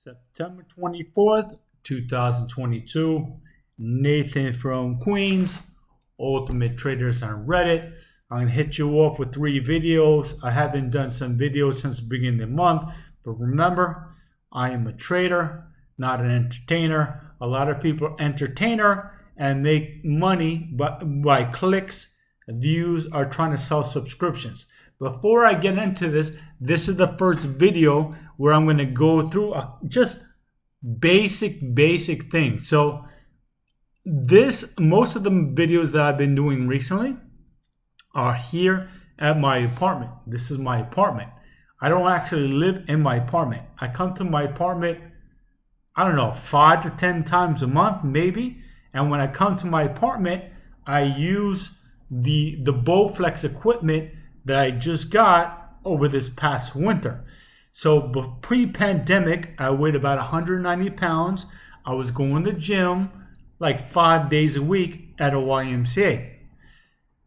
September 24th, 2022. Nathan from Queens, Ultimate Traders on Reddit. I'm going to hit you off with 3 videos. I haven't done some videos since the beginning of the month, but remember, I am a trader, not an entertainer. A lot of people are entertainer and make money by clicks, views, or trying to sell subscriptions. Before I get into this, this is the first video where I'm going to go through just basic things. So most of the videos that I've been doing recently are here at my apartment. This is my apartment. I don't actually live in my apartment. I come to my apartment, I don't know, 5 to 10 times a month, maybe. And when I come to my apartment, I use the Bowflex equipment that I just got over this past winter. So pre-pandemic, I weighed about 190 pounds. I was going to the gym like 5 days a week at a YMCA.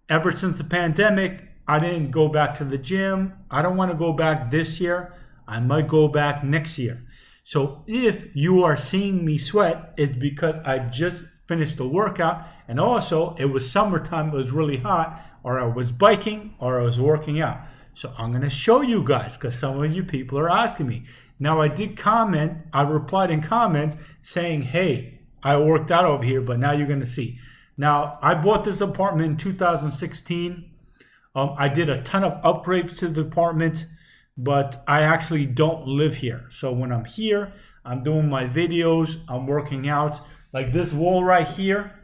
Ever since the pandemic, I didn't go back to the gym. I don't want to go back this year. I might go back next year. So if you are seeing me sweat, it's because I just finished the workout, and also it was summertime, it was really hot, or I was biking, or I was working out. So I'm going to show you guys because some of you people are asking me. Now I did comment, I replied in comments saying, hey, I worked out over here, but now you're going to see. Now I bought this apartment in 2016. I did a ton of upgrades to the apartment, but I actually don't live here. So when I'm here, I'm doing my videos, I'm working out. Like this wall right here,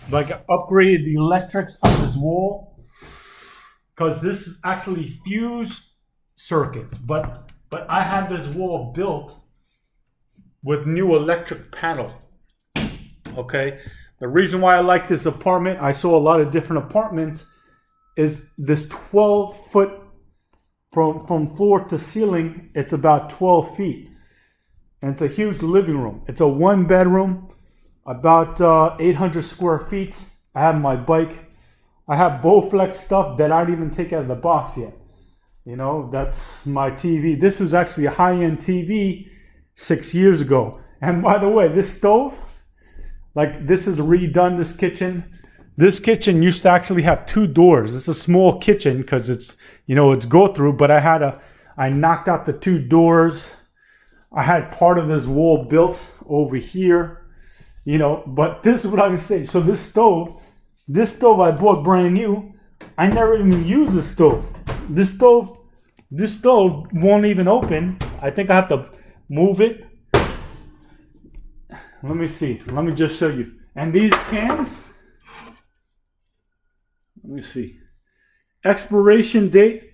like I upgraded the electrics on this wall because this is actually fuse circuits. But I had this wall built with new electric panel. Okay, the reason why I like this apartment, I saw a lot of different apartments, is this 12-foot from floor to ceiling. It's about 12 feet, and it's a huge living room. It's a 1-bedroom. About 800 square feet. I have my bike. I have Bowflex stuff that I didn't even take out of the box yet. You know, that's my TV. This was actually a high-end TV 6 years ago. And by the way, this stove, like this is redone, this kitchen. This kitchen used to actually have 2 doors. It's a small kitchen because it's, you know, it's go through, but I knocked out the 2 doors. I had part of this wall built over here. You know, but this is what I can say. So this stove I bought brand new. I never even use this stove. This stove won't even open. I think I have to move it. Let me see. Let me just show you. And these cans, let me see. Expiration date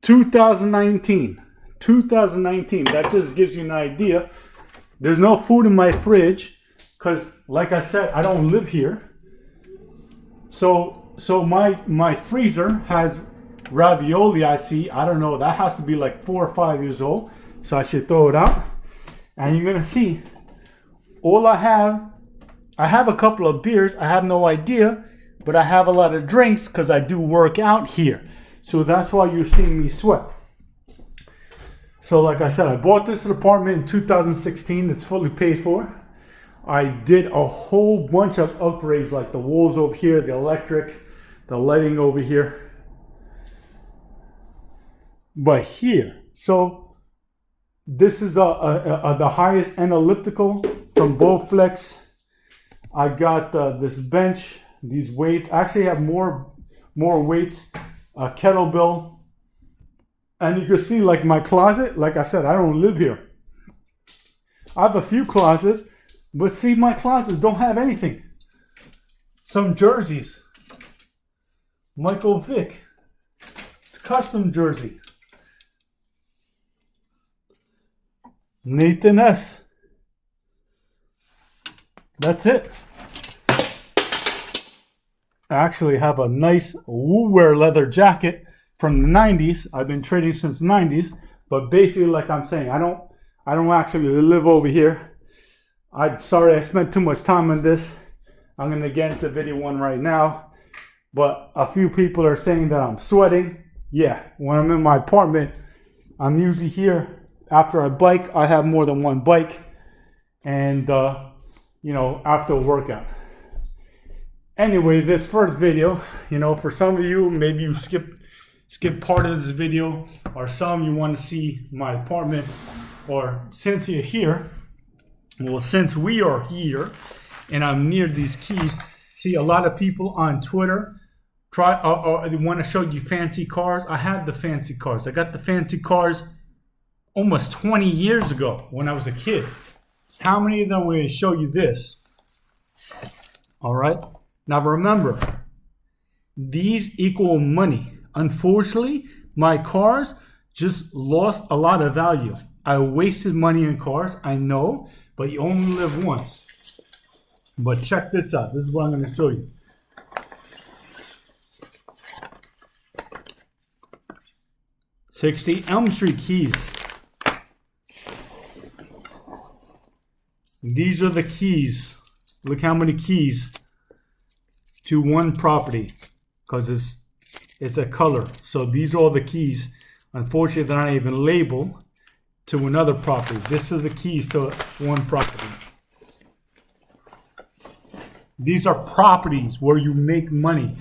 2019. 2019. That just gives you an idea. There's no food in my fridge because, like I said, I don't live here. So my freezer has ravioli. I see. I don't know. That has to be like 4 or 5 years old. So I should throw it out. And you're gonna see. All I have a couple of beers. I have no idea, but I have a lot of drinks because I do work out here. So that's why you're seeing me sweat. So like I said, I bought this apartment in 2016. It's fully paid for. I did a whole bunch of upgrades, like the walls over here, the electric, the lighting over here. But here, so this is the highest end elliptical from Bowflex. I got this bench, these weights. I actually have more weights, a kettlebell. And you can see, like, my closet, like I said, I don't live here. I have a few closets, but see, my closets don't have anything. Some jerseys. Michael Vick. It's a custom jersey. Nathan S. That's it. I actually have a nice Woo-Wear leather jacket from the 90s. I've been trading since the 90s, but basically, like I'm saying, I don't actually live over here. I'm sorry I spent too much time on this. I'm going to get into video 1 right now, but a few people are saying that I'm sweating. Yeah, when I'm in my apartment, I'm usually here after I bike, I have more than one bike, and after a workout. Anyway, this first video, for some of you, maybe you skip part of this video, or some you want to see my apartment, or since you're here, well, since we are here, and I'm near these keys, see a lot of people on Twitter they want to show you fancy cars. I have the fancy cars. I got the fancy cars almost 20 years ago when I was a kid. How many of them are going to show you this? All right. Now remember, these equal money. Unfortunately, my cars just lost a lot of value. I wasted money in cars, I know, but you only live once. But check this out. This is what I'm going to show you. '60 Elm Street keys. These are the keys. Look how many keys to one property, because it's a color. So these are all the keys. Unfortunately, they're not even labeled to another property. This is the keys to one property. These are properties where you make money.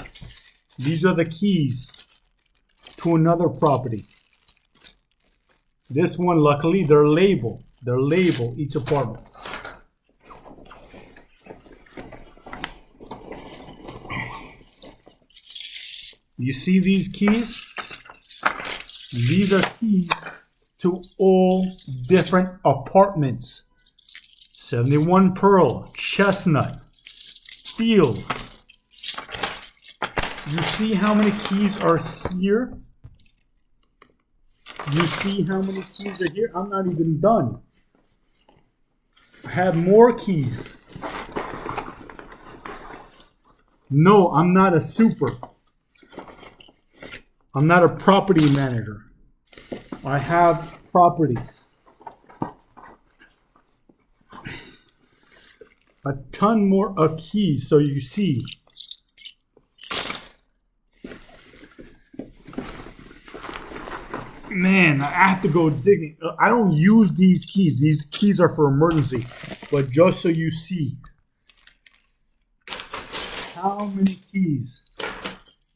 These are the keys to another property. This one, luckily, they're labeled. They're labeled, each apartment. You see these keys? These are keys to all different apartments. 71 Pearl, Chestnut, Field. You see how many keys are here? You see how many keys are here? I'm not even done. I have more keys. No, I'm not a super. I'm not a property manager. I have properties. A ton more of keys, so you see. Man, I have to go digging. I don't use these keys. These keys are for emergency. But just so you see. How many keys?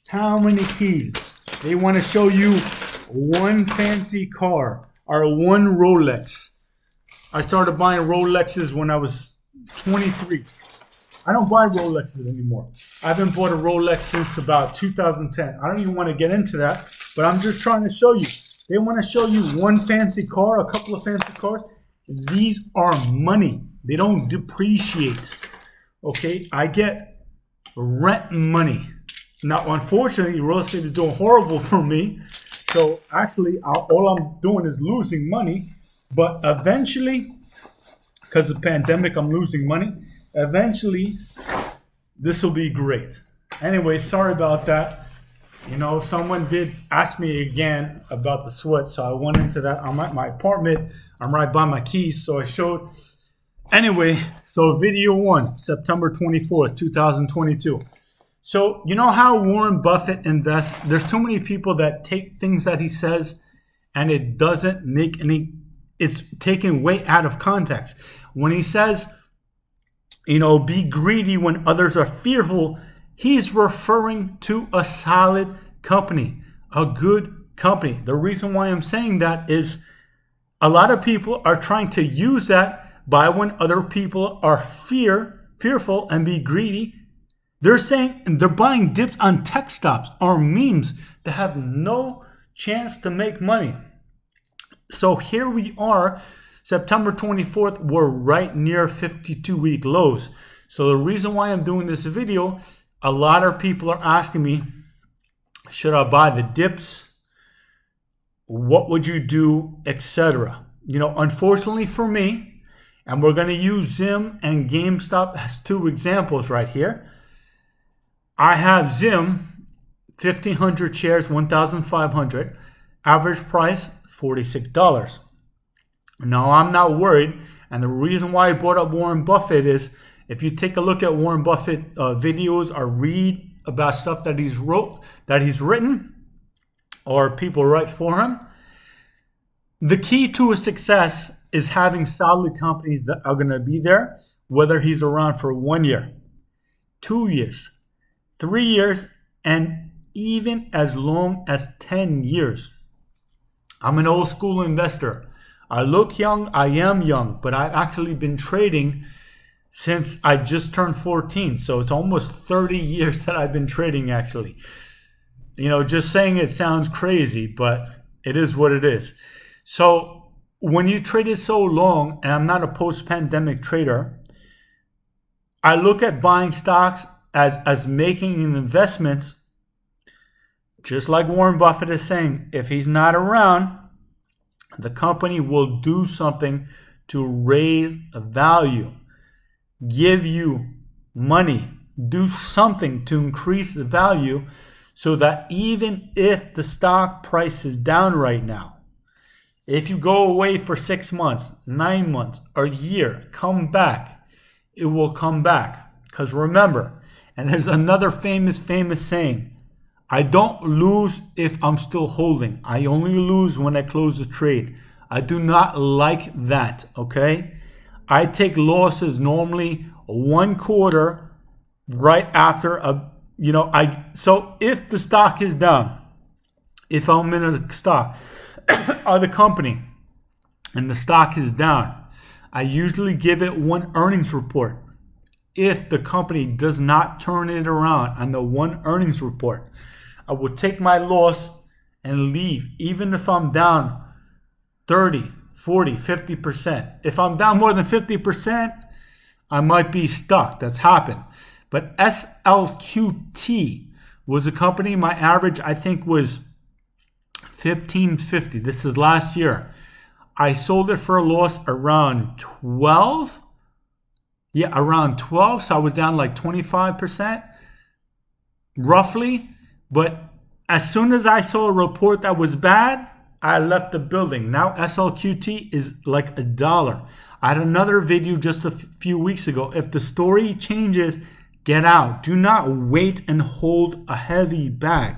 How many keys? They want to show you one fancy car or one Rolex. I started buying Rolexes when I was 23. I don't buy Rolexes anymore. I haven't bought a Rolex since about 2010. I don't even want to get into that, but I'm just trying to show you. They want to show you one fancy car, a couple of fancy cars. These are money. They don't depreciate. Okay, I get rent money. Now, unfortunately, real estate is doing horrible for me. So actually, all I'm doing is losing money. But eventually, because of the pandemic, I'm losing money. Eventually, this will be great. Anyway, sorry about that. Someone did ask me again about the sweat. So I went into that. I'm at my apartment. I'm right by my keys. So I showed. Anyway, so video 1, September 24th, 2022. So you know how Warren Buffett invests? There's too many people that take things that he says and it doesn't make any, it's taken way out of context. When he says, be greedy when others are fearful, he's referring to a solid company, a good company. The reason why I'm saying that is a lot of people are trying to use that by when other people are fearful and be greedy. They're saying they're buying dips on tech stocks or memes that have no chance to make money. So here we are, September 24th, we're right near 52-week lows. So the reason why I'm doing this video, a lot of people are asking me, should I buy the dips? What would you do, etc. Unfortunately for me, and we're going to use Zim and Gamestop as two examples right here. I have Zim, 1,500 shares, 1,500. Average price, $46. Now, I'm not worried. And the reason why I brought up Warren Buffett is if you take a look at Warren Buffett videos or read about stuff that he's written, or people write for him, The key to his success is having solid companies that are going to be there, whether he's around for 1 year, 2 years, 3 years, and even as long as 10 years. I'm an old school investor. I look young, I am young, but I've actually been trading since I just turned 14. So it's almost 30 years that I've been trading actually. Just saying it sounds crazy, but it is what it is. So when you traded so long, and I'm not a post-pandemic trader, I look at buying stocks as making an investment, just like Warren Buffett is saying, if he's not around, the company will do something to raise value, give you money, do something to increase the value so that even if the stock price is down right now, if you go away for 6 months, 9 months, or a year, come back, it will come back. Because remember, and there's another famous saying, I don't lose if I'm still holding. I only lose when I close the trade. I do not like that, okay? I take losses normally 1/4 right after so if the stock is down, if I'm in a stock or the company and the stock is down, I usually give it one earnings report. If the company does not turn it around on the one earnings report, I will take my loss and leave, even if I'm down 30, 40, 50%. If I'm down more than 50%, I might be stuck. That's happened. But SLQT was a company, my average I think was 15.50. This is last year. I sold it for a loss around 12. Yeah, around 12. So I was down like 25%, roughly. But as soon as I saw a report that was bad, I left the building. Now SLQT is like $1. I had another video just a few weeks ago. If the story changes, get out. Do not wait and hold a heavy bag.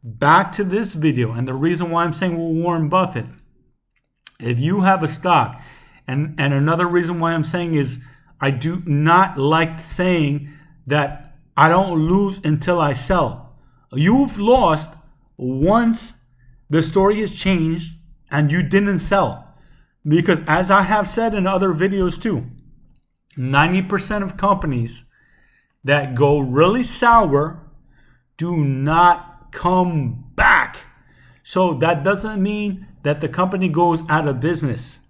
Back to this video, and the reason why I'm saying Warren Buffett. If you have a stock, and another reason why I'm saying is I do not like saying that I don't lose until I sell. You've lost once the story has changed and you didn't sell. Because as I have said in other videos too, 90% of companies that go really sour do not come back. So that doesn't mean that the company goes out of business.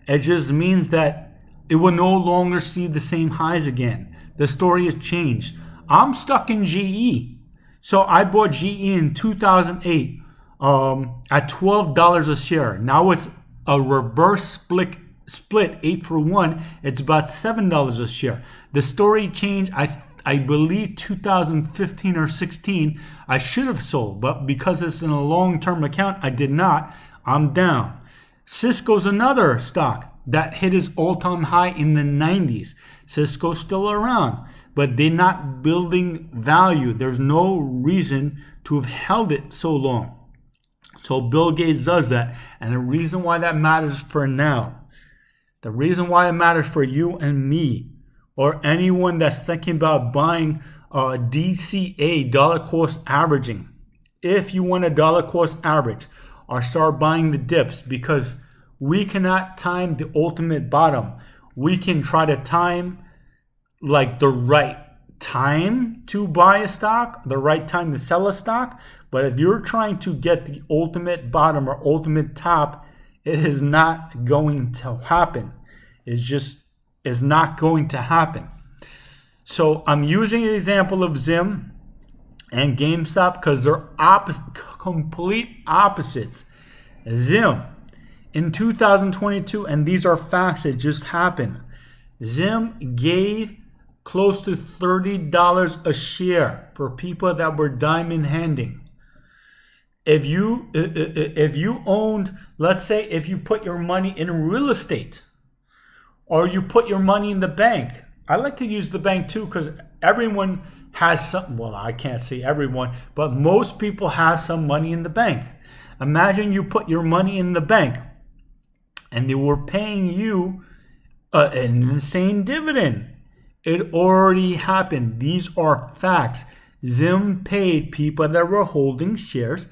It just means that it will no longer see the same highs again. The story has changed. I'm stuck in GE. So I bought GE in 2008 at $12 a share. Now it's a reverse split 8-for-1. It's about $7 a share. The story changed, I believe 2015 or 16. I should have sold, but because it's in a long-term account, I did not. I'm down. Cisco's another stock that hit its all-time high in the 90s. Cisco's still around, but they're not building value. There's no reason to have held it so long. So Bill Gates does that. And the reason why that matters for now, the reason why it matters for you and me, or anyone that's thinking about buying DCA, dollar cost averaging, if you want a dollar cost average, or start buying the dips, because we cannot time the ultimate bottom. We can try to time like the right time to buy a stock, the right time to sell a stock. But if you're trying to get the ultimate bottom or ultimate top, it is not going to happen. It's just is not going to happen. So I'm using an example of Zim and GameStop because they're complete opposites. Zim in 2022, and these are facts that just happened, Zim gave close to $30 a share for people that were diamond handing. If you owned, let's say if you put your money in real estate, or you put your money in the bank. I like to use the bank too because everyone has some, well, I can't say everyone, but most people have some money in the bank. Imagine you put your money in the bank and they were paying you an insane dividend. It already happened. These are facts. Zim paid people that were holding shares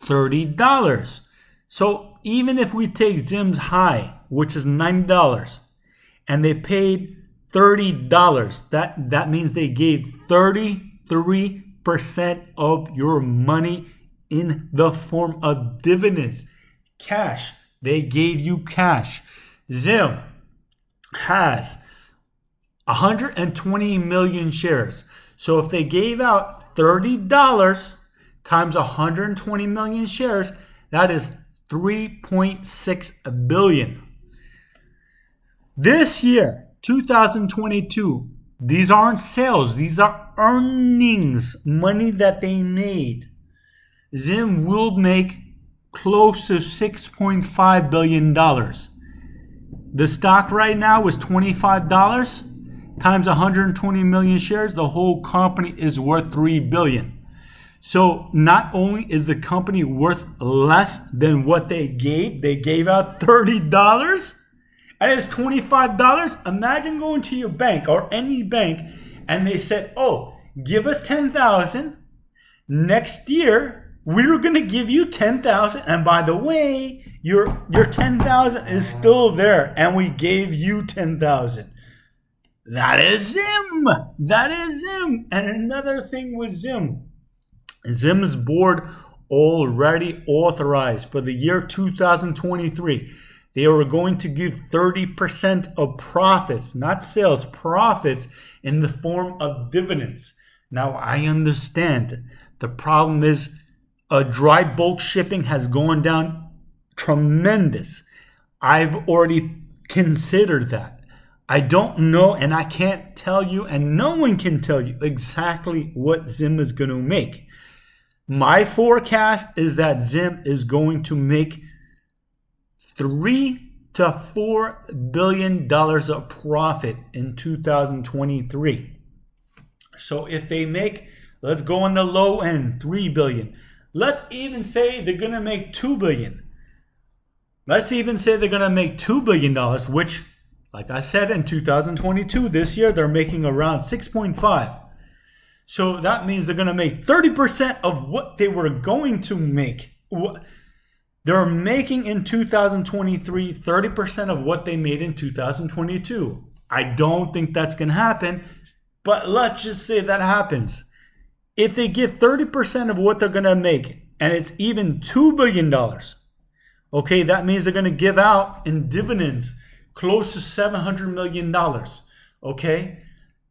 $30. So even if we take Zim's high, which is $90, and they paid $30, that means they gave 33% of your money in the form of dividends. Cash. They gave you cash. Zim has 120 million shares. So if they gave out $30 times 120 million shares, that is 3.6 billion. This year, 2022, these aren't sales, these are earnings, money that they made. Zim will make close to $6.5 billion. The stock right now is $25 times 120 million shares. The whole company is worth $3 billion. So not only is the company worth less than what they gave out $30 and it's $25. Imagine going to your bank or any bank and they said, oh, give us $10,000. Next year, we're going to give you $10,000. And by the way, your $10,000 is still there and we gave you $10,000. That is Zim. That is Zim. And another thing with Zim. Zim's board already authorized for the year 2023. They are going to give 30% of profits, not sales, profits in the form of dividends. Now, I understand the problem is dry bulk shipping has gone down tremendous. I've already considered that. I don't know, and I can't tell you, and no one can tell you exactly what Zim is going to make. My forecast is that Zim is going to make $3 to $4 billion of profit in 2023. So if they make, let's go on the low end, $3 billion. Let's even say they're going to make $2 billion. Let's even say they're going to make $2 billion, which, like I said, in 2022, this year, they're making around 6.5. So that means they're going to make 30% of what they were going to make. They're making in 2023 30% of what they made in 2022. I don't think that's going to happen, but let's just say that happens. If they give 30% of what they're going to make, and it's even $2 billion, okay, that means they're going to give out in dividends close to $700 million, okay?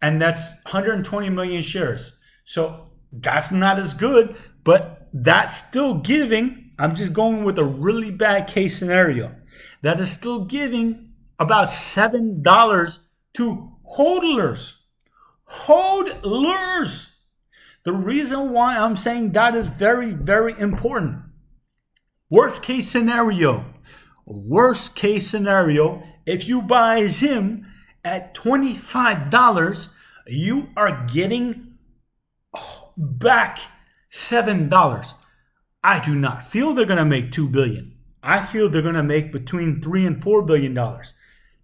And that's 120 million shares. So that's not as good, but that's still giving, I'm just going with a really bad case scenario, that is still giving about $7 to hodlers. Hodlers. The reason why I'm saying that is very, very important. Worst case scenario, if you buy Zim at $25, you are getting back $7. I do not feel they're going to make $2 billion. I feel they're going to make between $3 and $4 billion.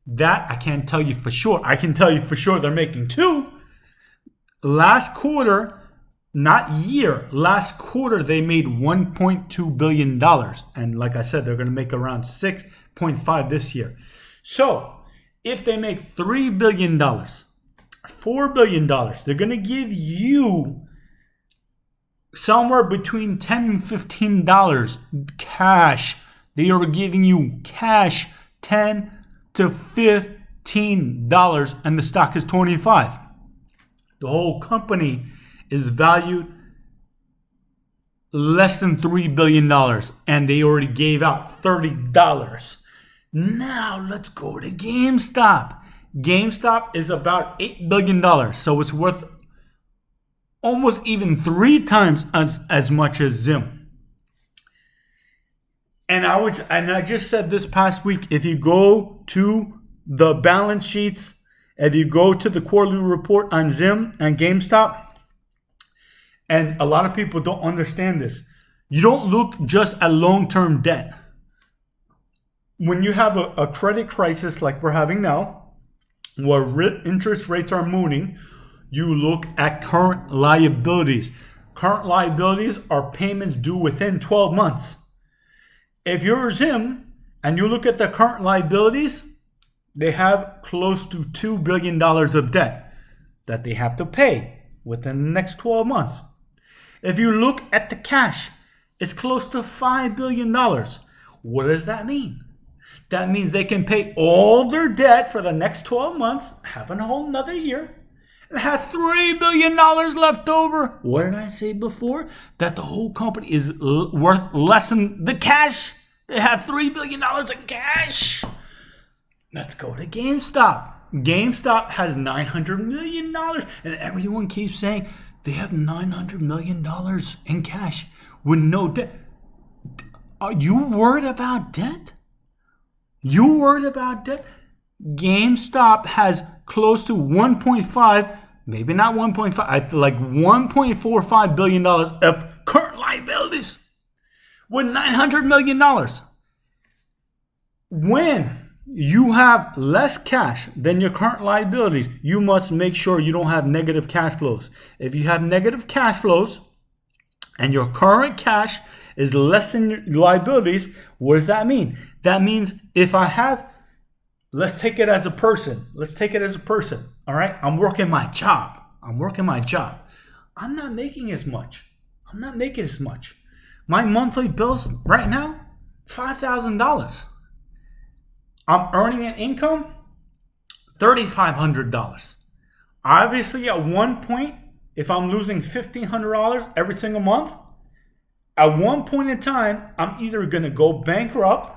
That I can't tell you for sure. I can tell you for sure they're making $2. Last quarter, not year, last quarter they made $1.2 billion. And like I said, they're going to make around 6.5 this year. So if they make $3 billion, $4 billion, they're going to give you somewhere between $10 and $15 cash. They are giving you cash, $10 to $15, and the stock is $25. The whole company is valued less than $3 billion, and they already gave out $30. Now let's go to GameStop. GameStop is about $8 billion, so it's worth almost even 3 times as much as Zim. And I just said this past week, if you go to the balance sheets, if you go to the quarterly report on Zim and GameStop, and a lot of people don't understand this, you don't look just at long-term debt. when you have a credit crisis like we're having now, where interest rates are mooning, you look at current liabilities. Current liabilities are payments due within 12 months. If you're Zim and you look at the current liabilities, they have close to $2 billion of debt that they have to pay within the next 12 months. If you look at the cash, it's close to $5 billion. What does that mean? That means they can pay all their debt for the next 12 months, have a whole another year, and have $3 billion left over. What did I say before? That the whole company is worth less than the cash. They have $3 billion in cash. Let's go to GameStop. GameStop has $900 million, and everyone keeps saying they have $900 million in cash with no debt. Are you worried about debt? You worried about debt? GameStop has close to 1.5, maybe not 1.5, like $1.45 billion of current liabilities with $900 million. When you have less cash than your current liabilities, you must make sure you don't have negative cash flows. If you have negative cash flows and your current cash is less than your liabilities, what does that mean? That means if I have, let's take it as a person. All right. I'm working my job. I'm not making as much. My monthly bills right now, $5,000. I'm earning an income, $3,500. Obviously, at one point, if I'm losing $1,500 every single month, at one point in time, I'm either going to go bankrupt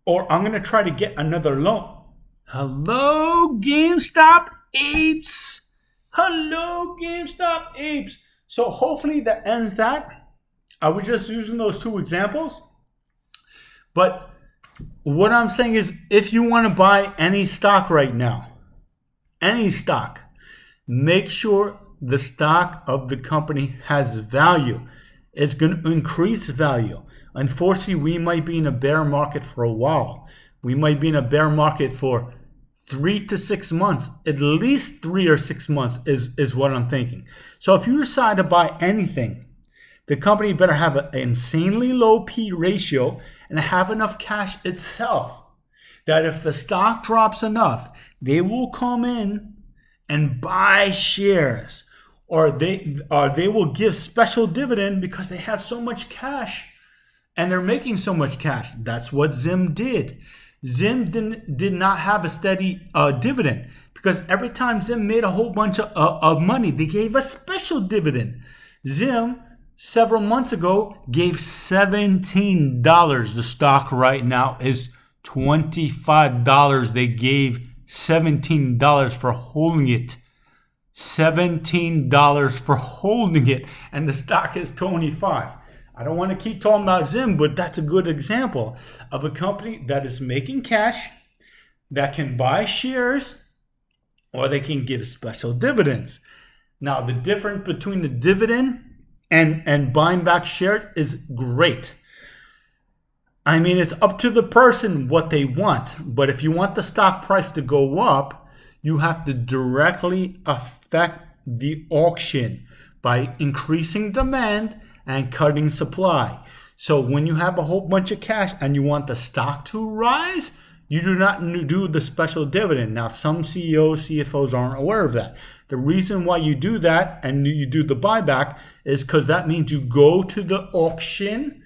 or I'm going to try to get another loan. Hello, GameStop apes. So hopefully that ends that. I was just using those two examples. But what I'm saying is, if you want to buy any stock right now, make sure the stock of the company has value. It's going to increase value. Unfortunately, we might be in a bear market for a while. We might be in a bear market for 3 to 6 months. At least 3 or 6 months is what I'm thinking. So if you decide to buy anything, the company better have an insanely low P ratio and have enough cash itself that if the stock drops enough, they will come in and buy shares, or they will give special dividend because they have so much cash and they're making so much cash. That's what Zim did. Zim did not have a steady dividend because every time Zim made a whole bunch of money, they gave a special dividend. Zim, several months ago, gave $17. The stock right now is $25. They gave $17 for holding it. $17 for holding it, and the stock is 25. I don't want to keep talking about Zim, but that's a good example of a company that is making cash, that can buy shares, or they can give special dividends. Now, the difference between the dividend and buying back shares is great. I mean, it's up to the person what they want, but if you want the stock price to go up, you have to directly affect the auction by increasing demand and cutting supply. So when you have a whole bunch of cash and you want the stock to rise, you do not do the special dividend. Now, some CEOs, CFOs aren't aware of that. The reason why you do that and you do the buyback is because that means you go to the auction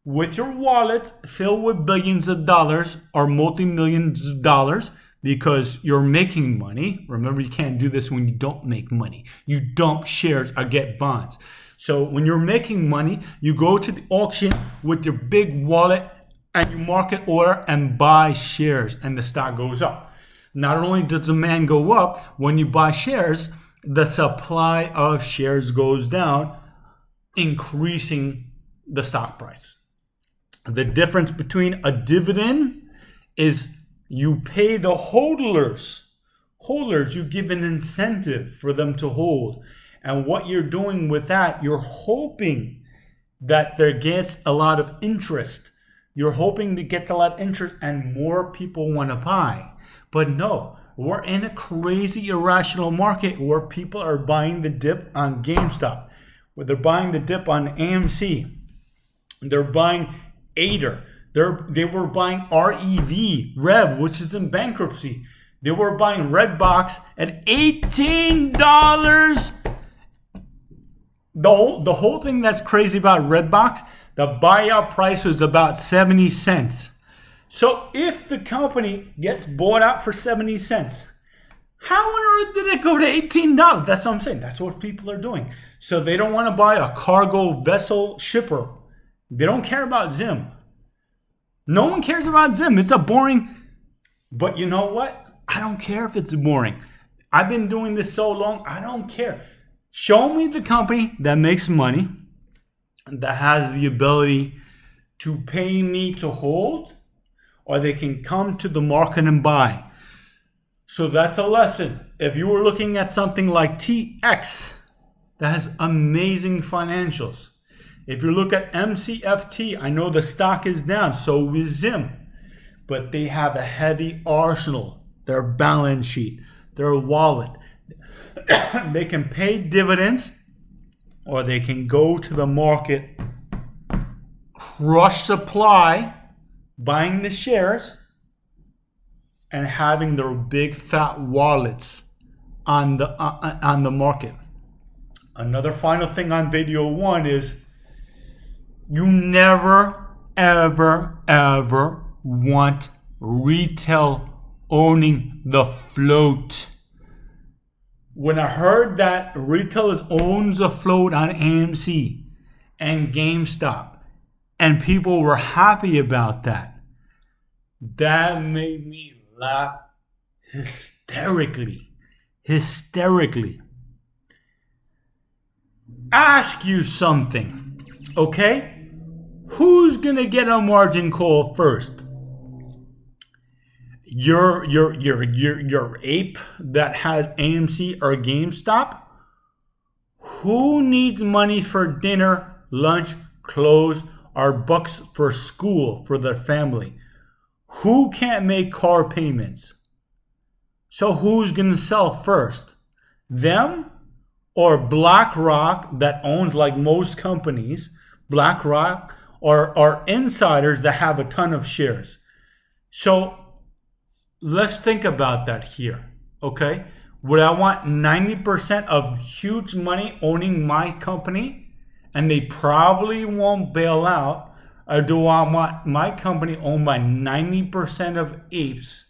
with your wallet filled with billions of dollars or multi-millions of dollars, because you're making money. Remember, you can't do this when you don't make money. You dump shares or get bonds. So when you're making money, you go to the auction with your big wallet and you market order and buy shares, and the stock goes up. Not only does demand go up, when you buy shares, the supply of shares goes down, increasing the stock price. The difference between a dividend is you pay the holders. You give an incentive for them to hold. And what you're doing with that, you're hoping that there gets a lot of interest You're hoping to get a lot of interest and more people want to buy. But no, we're in a crazy irrational market where people are buying the dip on Gamestop, where they're buying the dip on AMC. They're buying Ader. They were buying Rev, which is in bankruptcy. They were buying Redbox at $18. The whole thing that's crazy about Redbox, the buyout price was about 70 cents. So if the company gets bought out for 70 cents, how on earth did it go to $18? That's what I'm saying. That's what people are doing. So they don't want to buy a cargo vessel shipper. They don't care about Zim. No one cares about Zim. It's a boring, but you know what? I don't care if it's boring. I've been doing this so long, I don't care. Show me the company that makes money, that has the ability to pay me to hold, or they can come to the market and buy. So that's a lesson. If you were looking at something like TX that has amazing financials, if you look at MCFT, I know the stock is down, so is Zim, but they have a heavy arsenal, their balance sheet, their wallet. They can pay dividends, or they can go to the market, crush supply, buying the shares, and having their big fat wallets on the market. Another final thing on video 1 is you never, ever, ever want retail owning the float. When I heard that retail owns the float on AMC and GameStop, and people were happy about that, that made me laugh hysterically. Ask you something, okay? Who's gonna get a margin call first? Your ape that has AMC or GameStop? Who needs money for dinner, lunch, clothes, or bucks for school for their family? Who can't make car payments? So who's gonna sell first? Them or BlackRock that owns, like most companies, BlackRock or insiders that have a ton of shares? So let's think about that here, okay? Would I want 90% of huge money owning my company and they probably won't bail out? Or do I want my company owned by 90% of apes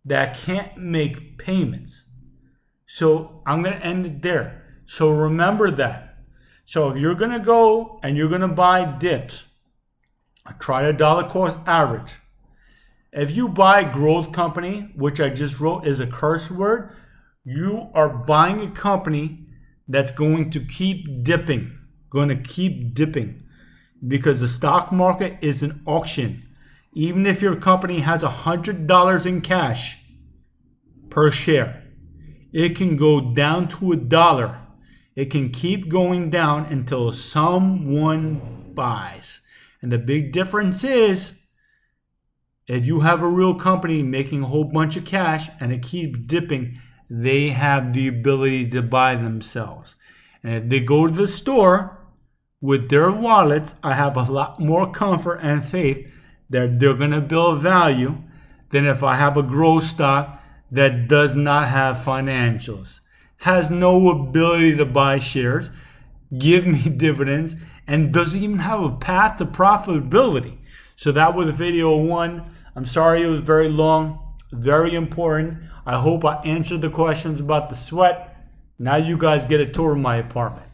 that can't make payments? So I'm going to end it there. So remember that. So if you're going to go and you're going to buy dips, try the dollar cost average. If you buy growth company, which I just wrote is a curse word, you are buying a company that's going to keep dipping, because the stock market is an auction. Even if your company has $100 in cash per share, it can go down to $1. It can keep going down until someone buys. And the big difference is, if you have a real company making a whole bunch of cash and it keeps dipping, they have the ability to buy themselves. And if they go to the store with their wallets, I have a lot more comfort and faith that they're going to build value than if I have a growth stock that does not have financials, has no ability to buy shares, give me dividends, and doesn't even have a path to profitability. So that was video 1. I'm sorry it was very long, very important. I hope I answered the questions about the sweat. Now you guys get a tour of my apartment.